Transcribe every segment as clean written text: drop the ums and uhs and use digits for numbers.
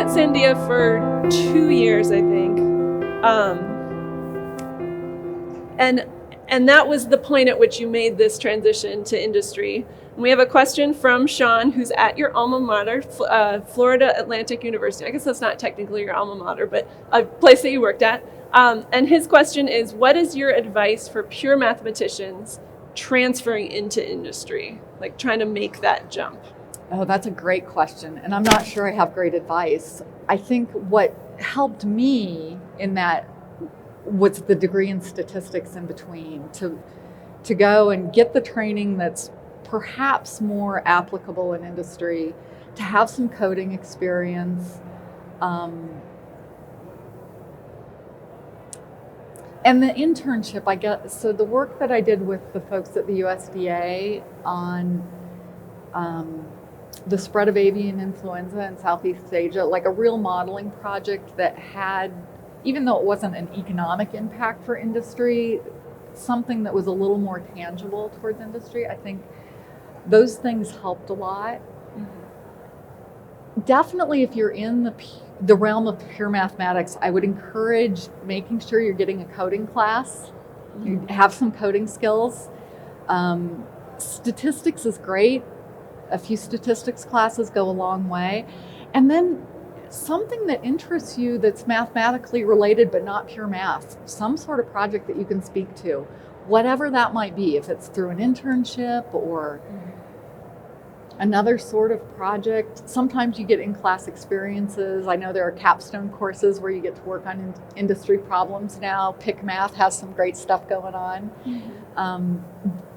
at Sandia for 2 years, I think. And that was the point at which you made this transition to industry. And we have a question from Sean, who's at your alma mater, Florida Atlantic University. I guess that's not technically your alma mater, but a place that you worked at. And his question is, what is your advice for pure mathematicians transferring into industry, like trying to make that jump? Oh, that's a great question. And I'm not sure I have great advice. I think what helped me in that was the degree in statistics in between, to go and get the training that's perhaps more applicable in industry, to have some coding experience. And the internship, I guess, so the work that I did with the folks at the USDA on the spread of avian influenza in Southeast Asia, like a real modeling project that had, even though it wasn't an economic impact for industry, something that was a little more tangible towards industry, I think those things helped a lot. Mm-hmm. Definitely if you're in the realm of pure mathematics, I would encourage making sure you're getting a coding class. Mm-hmm. You have some coding skills. Statistics is great. A few statistics classes go a long way. And then something that interests you that's mathematically related but not pure math, some sort of project that you can speak to, whatever that might be, if it's through an internship or another sort of project. Sometimes you get in-class experiences. I know there are capstone courses where you get to work on industry problems now. Pick Math has some great stuff going on. Mm-hmm.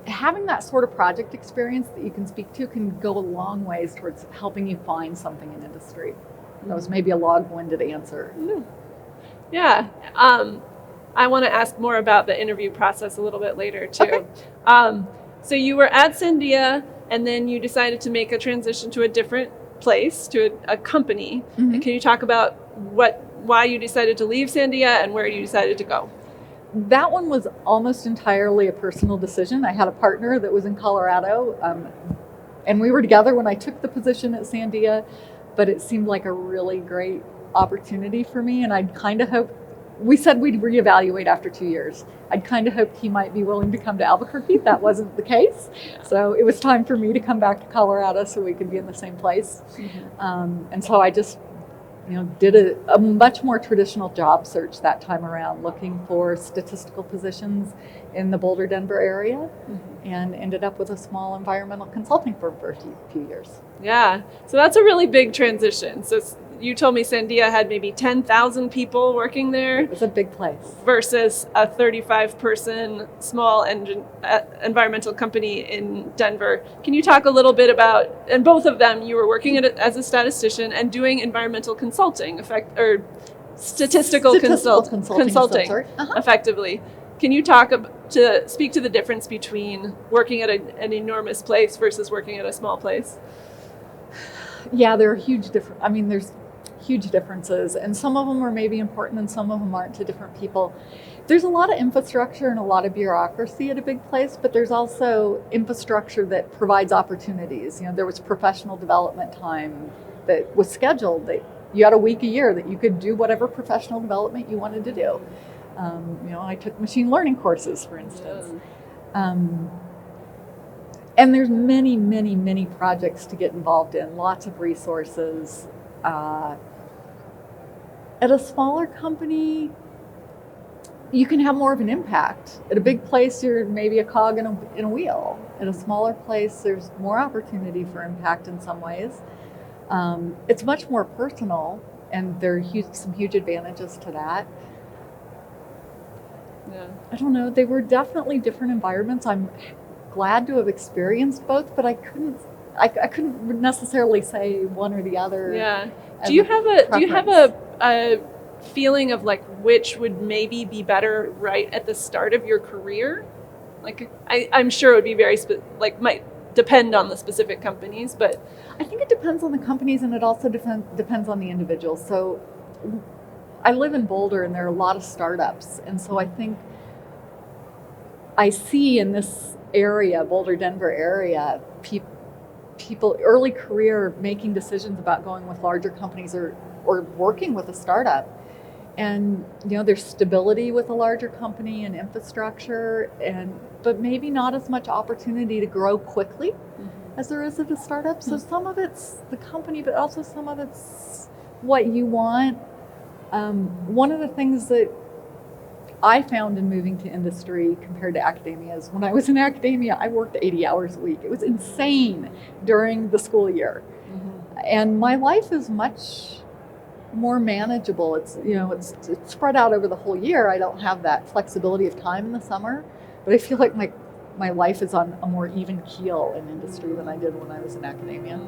Having that sort of project experience that you can speak to can go a long ways towards helping you find something in industry. That was maybe a long-winded answer. Yeah. I want to ask more about the interview process a little bit later, too. Okay. So you were at Sandia, and then you decided to make a transition to a different place, to a company. Mm-hmm. And can you talk about why you decided to leave Sandia and where you decided to go? That one was almost entirely a personal decision. I had a partner that was in Colorado, and we were together when I took the position at Sandia. But it seemed like a really great opportunity for me, and I'd kind of hoped, we said we'd reevaluate after 2 years. I'd kind of hoped he might be willing to come to Albuquerque. That wasn't the case. So it was time for me to come back to Colorado so we could be in the same place. Mm-hmm. And so I just did a much more traditional job search that time around, looking for statistical positions in the Boulder, Denver area, mm-hmm. and ended up with a small environmental consulting firm for a few years. Yeah, so that's a really big transition. So you told me Sandia had maybe 10,000 people working there. It was a big place. Versus a 35-person small environmental company in Denver. Can you talk a little bit about, and both of them, you were working as a statistician and doing environmental consulting, statistical consulting uh-huh. effectively. Can you speak to the difference between working at an enormous place versus working at a small place? Yeah, there are there's huge differences, and some of them are maybe important and some of them aren't to different people. There's a lot of infrastructure and a lot of bureaucracy at a big place, but there's also infrastructure that provides opportunities. There was professional development time that was scheduled, that you had a week a year that you could do whatever professional development you wanted to do. I took machine learning courses, for instance. And there's many, many, many projects to get involved in, lots of resources. At a smaller company, you can have more of an impact. At a big place, you're maybe a cog in a wheel. At a smaller place, there's more opportunity for impact in some ways. It's much more personal, and there are some huge advantages to that. Yeah. I don't know, they were definitely different environments. I'm glad to have experienced both, but I couldn't necessarily say one or the other. Yeah. Do you have a feeling of like which would maybe be better right at the start of your career? Like I'm sure it would be very might depend on the specific companies, but I think it depends on the companies, and it also depends on the individuals. So I live in Boulder, and there are a lot of startups, and so I think I see in this area, Boulder, Denver area, people early career making decisions about going with larger companies or or working with a startup. And there's stability with a larger company and infrastructure, but maybe not as much opportunity to grow quickly as there is at a startup. So some of it's the company, but also some of it's what you want. One of the things that I found in moving to industry compared to academia is when I was in academia, I worked 80 hours a week. It was insane during the school year. And my life is much more manageable. It's spread out over the whole year. I don't have that flexibility of time in the summer, but I feel like my life is on a more even keel in industry than I did when I was in academia.